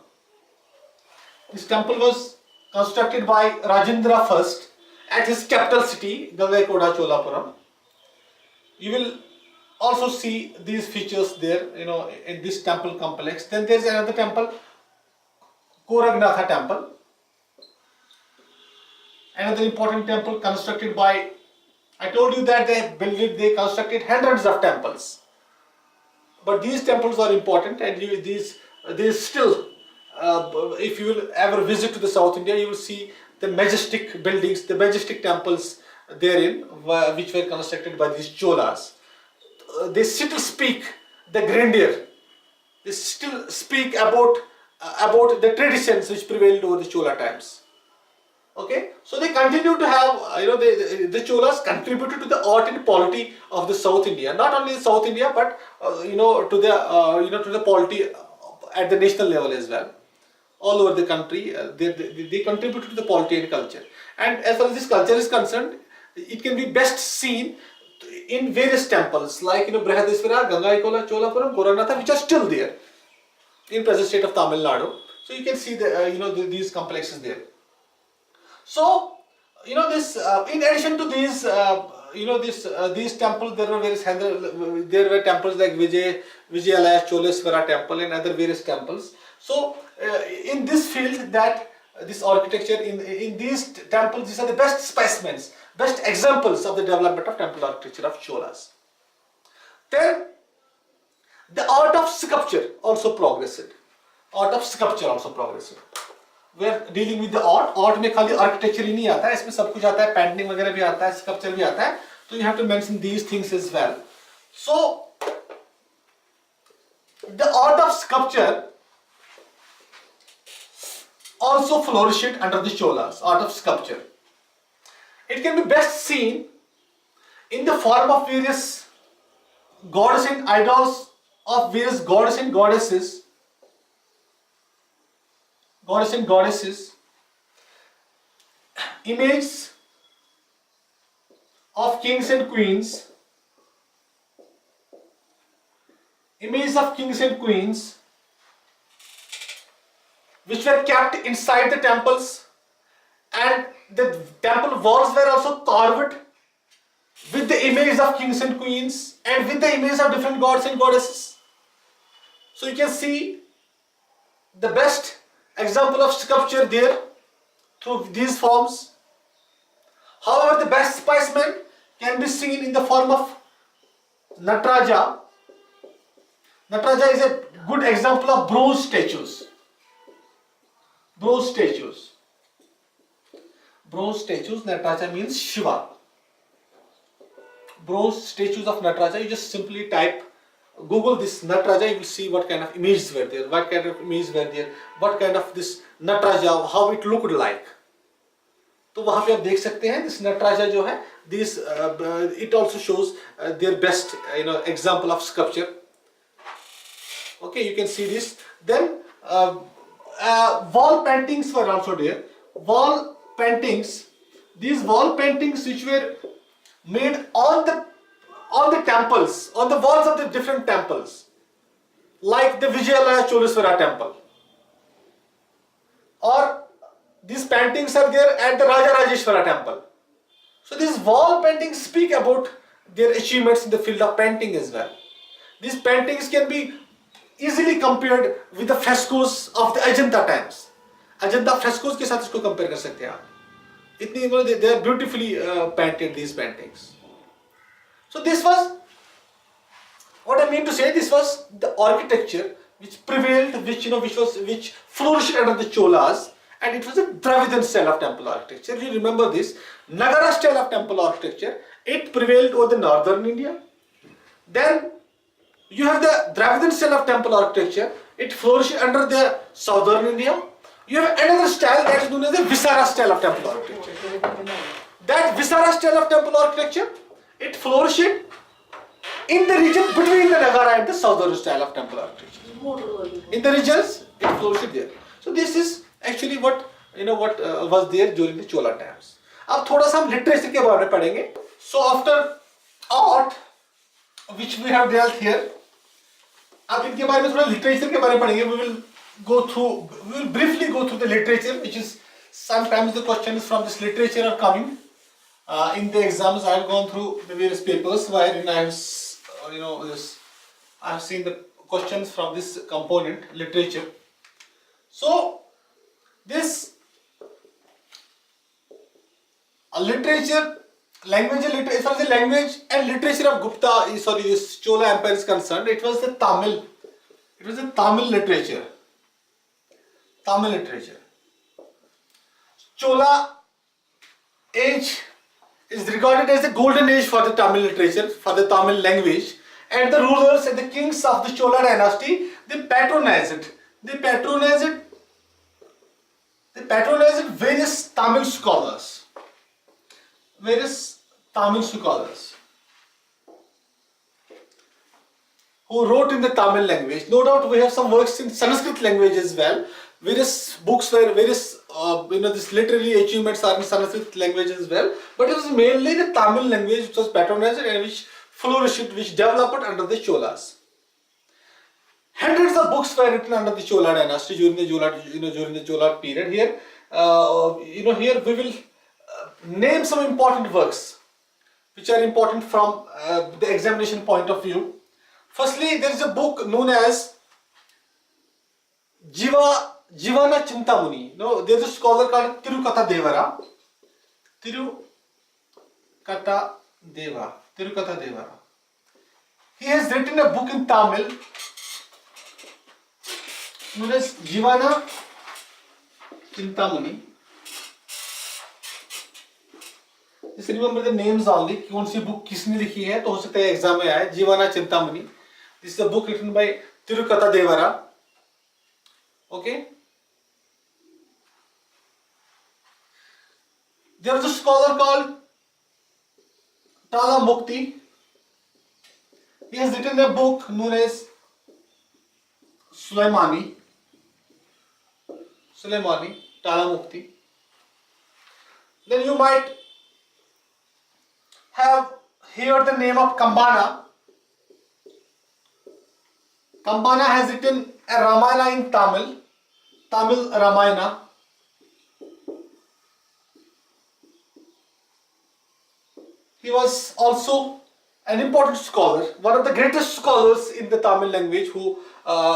This temple was constructed by Rajindra I at his capital city, Gangaikonda Cholapuram. You will also see these features there, in this temple complex. Then there is another temple, Koragnatha temple. Another important temple constructed by I told you that they constructed hundreds of temples. But these temples are important, and these still, if you will ever visit to the South India, you will see the majestic buildings, the majestic temples therein, which were constructed by these Cholas. They still speak the grandeur. They still speak about the traditions which prevailed over the Chola times. Okay, so they continue to have, the Cholas contributed to the art and polity of the South India. Not only South India, but to the polity at the national level as well. All over the country, they contributed to the polity and culture. And as far as this culture is concerned, it can be best seen in various temples like Brihadeshwara, Gangaikola, Cholapuram, Koranatha, which are still there in present state of Tamil Nadu. So you can see these complexes there. So this in addition to these these temples, there were temples like Vijayalaya, Choleswara temple and other various temples. So in this field, that this architecture in these temples, these are the best specimens, best examples of the development of temple architecture of Cholas. Then the art of sculpture also progressed. Art of sculpture also progressed. We are dealing with the art. Art में खाली architecture ही नहीं आता है, इसमें सब कुछ आता है, painting वगैरह भी आता है, sculpture भी आता है. So you have to mention these things as well. So the art of sculpture also flourished under the Cholas. Art of sculpture. It can be best seen in the form of various gods and idols of various gods and goddesses. Goddess and goddesses, images of kings and queens, which were kept inside the temples, and the temple walls were also carved with the images of kings and queens and with the images of different gods and goddesses. So you can see the best example of sculpture there through these forms. However, the best specimen can be seen in the form of Nataraja. Nataraja is a good example of bronze statues. Bronze statues, Nataraja means Shiva. Bronze statues of Nataraja, you just simply type, Google this Nataraja, you will see what kind of images were there, what kind of this Nataraja, how it looked like. तो वहाँ पे आप देख सकते हैं this Nataraja जो है, this it also shows their best example of sculpture. Okay, you can see this. Then wall paintings were also there. Wall paintings, these wall paintings which were made on the temples, on the walls of the different temples, like the Vijayalaya Choleswara temple, or these paintings are there at the Rajarajeshwara temple. So these wall paintings speak about their achievements in the field of painting as well. These paintings can be easily compared with the frescoes of the Ajanta times. Ajanta frescoes के साथ इसको compare कर सकते हैं आप. इतनी they are beautifully painted, these paintings. So this was, what I mean to say, this was the architecture which prevailed, which flourished under the Cholas, and it was a Dravidian style of temple architecture. You remember this Nagara style of temple architecture, it prevailed over the northern India. Then you have the Dravidian style of temple architecture, it flourished under the southern India. You have another style that is known as the Visara style of temple architecture. That Visara style of temple architecture, it flourished in the region between the Nagara and the southern style of temple architecture. In the regions, it flourished there. So this is actually what was there during the Chola times. अब थोड़ा सा हम literature के बारे में पढ़ेंगे. So after art, which we have dealt here, अब इनके बारे में थोड़ा literature के बारे में पढ़ेंगे. We will briefly go through the literature, which is sometimes the questions from this literature are coming. In the exams, I have gone through the various papers wherein I have seen the questions from this component, literature. So this literature as far as the language and literature of this Chola Empire is concerned, it was the Tamil. It was the Tamil literature. Tamil literature. Chola age is regarded as the golden age for the Tamil literature, for the Tamil language, and the rulers and the kings of the Chola dynasty, they patronized various Tamil scholars. Who wrote in the Tamil language. No doubt we have some works in Sanskrit language as well. Various books where various this literary achievements are in Sanskrit language as well. But it was mainly the Tamil language which was patronized and which flourished, which developed under the Cholas. Hundreds of books were written under the Chola dynasty during the Chola period. Here, here we will name some important works which are important from the examination point of view. Firstly, there is a book known as Jivana Chintamuni. No, there is a scholar called Tirukatha Devara. He has written a book in Tamil known as Jivana Chintamuni. Just remember the names only. कौन सी book किसने लिखी है तो हो सकता है exam में आए. जीवाना Chintamani. This is a book written by Tirukatha Devara. Okay. There is a scholar called Tala Mukti. He has written a book known as Sulaimani, Tala Mukti. Then you might have heard the name of Kambana. Kambana has written a Ramayana in Tamil Ramayana. He was also an important scholar, one of the greatest scholars in the Tamil language who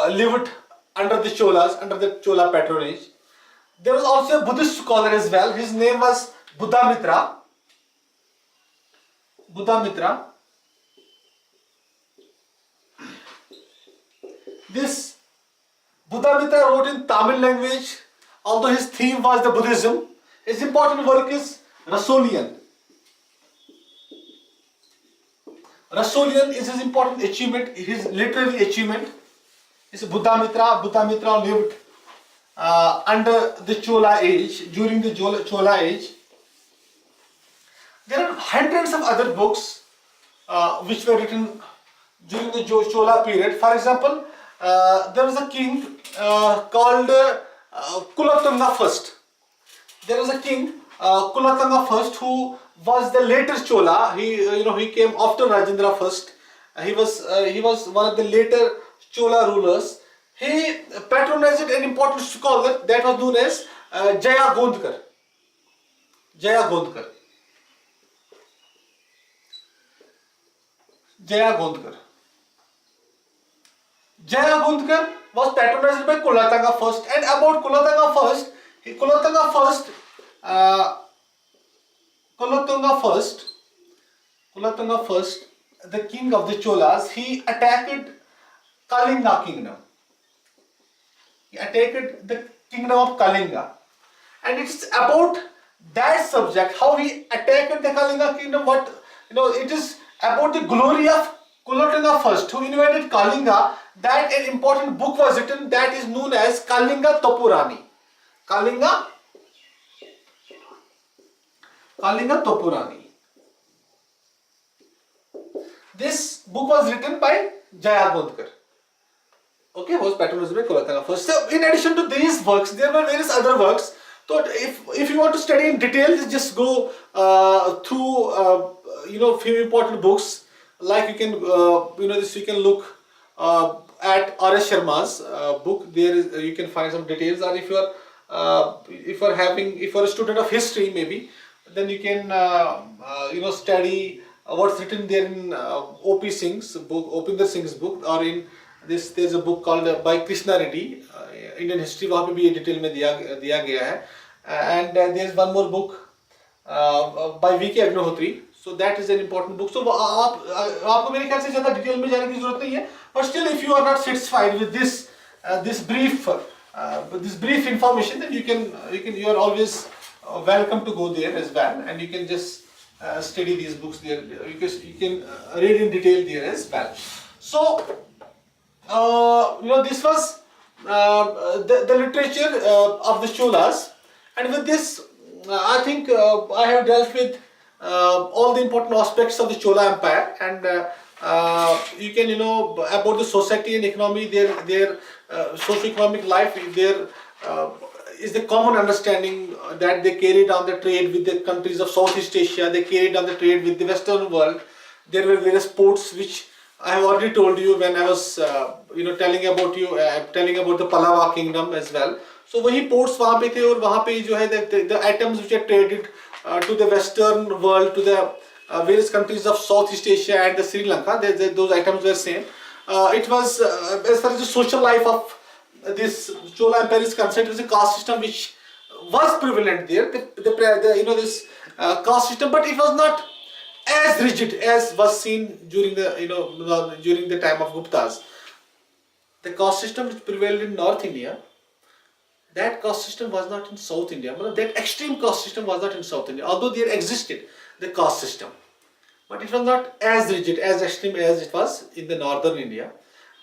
lived under the Cholas, under the Chola patronage. There was also a Buddhist scholar as well. His name was Buddhamitra. This Buddhamitra wrote in Tamil language, although his theme was the Buddhism. His important work is Rasolian. Rasolian is his important achievement, his literary achievement. Is Buddhamitra lived under the Chola age, during the Chola age. There are hundreds of other books which were written during the Chola period. For example, there was a king called Kulottanga I. There was a king Kulottanga I who was the later Chola. He came after Rajindra I. He was one of the later Chola rulers. He patronized an important scholar that was known as Jaya Gondkar. Jaya Gondkar was patronized by Kulottanga I. And about Kulottanga I, the king of the Cholas, he attacked Kalinga kingdom. He attacked the kingdom of Kalinga. And it's about that subject, how he attacked the Kalinga kingdom, it is about the glory of Kulottanga I, who invaded Kalinga, that an important book was written that is known as Kalinga Topurani. This book was written by Jaya Gondkar. Okay, was patronized by Kulottanga I. So, in addition to these works, there were various other works. So, if you want to study in detail, just go through few important books. Like you can you can look at R.S. Sharma's book. There is you can find some details. Or if you are a student of history, maybe then you can study what's written there in O.P. Singh's book, Opinder Singh's book, or in this. There's a book called by Krishna Reddy, Indian history. वहाँ पे भी ये detail में दिया गया है. And there's one more book by V.K. Agnihotri. So that is an important book. So आपको मेरे ख्याल से ज़्यादा डिटेल में जाने की ज़रूरत नहीं है. But still, if you are not satisfied with this brief information, then you are always welcome to go there as well, and you can just study these books there. You can read in detail there as well. So this was the literature of the Cholas, and with this I think I have dealt with all the important aspects of the Chola Empire, and you can about the society and economy, their socio-economic life. There is the common understanding that they carried on the trade with the countries of Southeast Asia. They carried on the trade with the Western world. There were various ports which I have already told you when I was telling about the Pallava kingdom as well. So वही ports वहाँ पे थे, और वहाँ पे जो है the items which are traded to the Western world, to the various countries of Southeast Asia and the Sri Lanka, those items were same. It was as far as the social life of this Chola Empire is concerned, it was a caste system which was prevalent there. This caste system, but it was not as rigid as was seen during the time of Guptas. The caste system which prevailed in North India, that caste system was not in South India. That extreme caste system was not in South India, although there existed the caste system, but it was not as rigid, as extreme as it was in the northern India.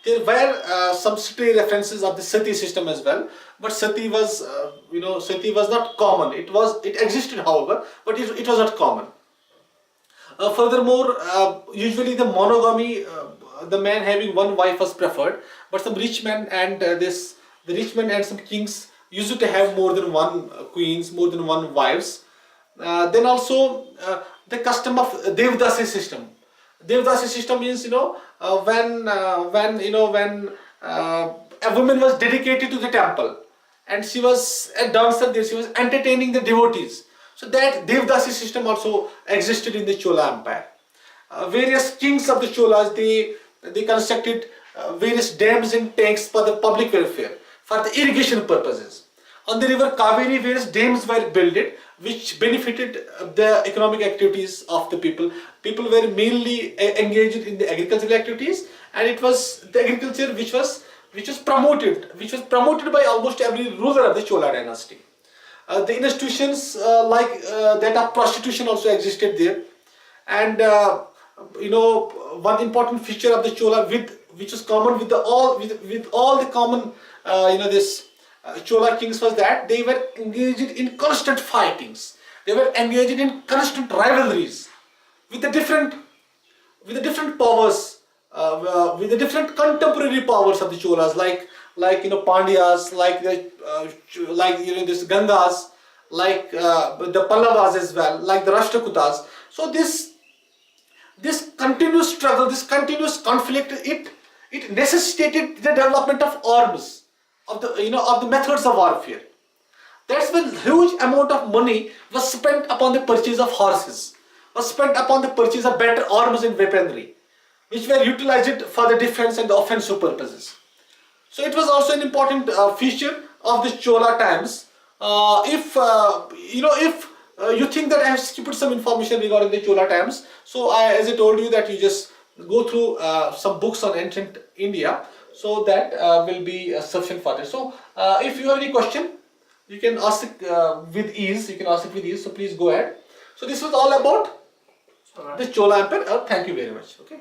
There were some stray references of the sati system as well, but sati was not common. It existed, however, but it was not common. Furthermore, usually the monogamy, the man having one wife was preferred, but some rich men and the rich men and some kings used to have more than one queens, more than one wives. Then also the custom of Devdasi system. Devdasi system means when a woman was dedicated to the temple and she was a dancer there, she was entertaining the devotees. So that Devdasi system also existed in the Chola Empire. Various kings of the Cholas, they constructed various dams and tanks for the public welfare, for the irrigation purposes. On the river Kaveri, various dams were built, which benefited the economic activities of the people. People were mainly engaged in the agricultural activities, and it was the agriculture which was promoted by almost every ruler of the Chola dynasty. The institutions like that of prostitution also existed there, and one important feature of the Chola, which was common with all the common Chola kings, was that they were engaged in constant fightings. They were engaged in constant rivalries with the different powers, with the different contemporary powers of the Cholas, like Pandyas, like this Gangas, like the Pallavas as well, like the Rashtrakutas. So this continuous struggle, this continuous conflict, it necessitated the development of arms, of the methods of warfare. That's when huge amount of money was spent upon the purchase of horses, was spent upon the purchase of better arms and weaponry, which were utilized for the defense and the offensive purposes. So it was also an important feature of the Chola times. If you think that I have skipped some information regarding the Chola times, so as I told you that you just go through some books on ancient India, so that will be sufficient for this. So if you have any question, you can ask it with ease. So please go ahead. So this was all about the Chola Empire. Thank you very much. Okay.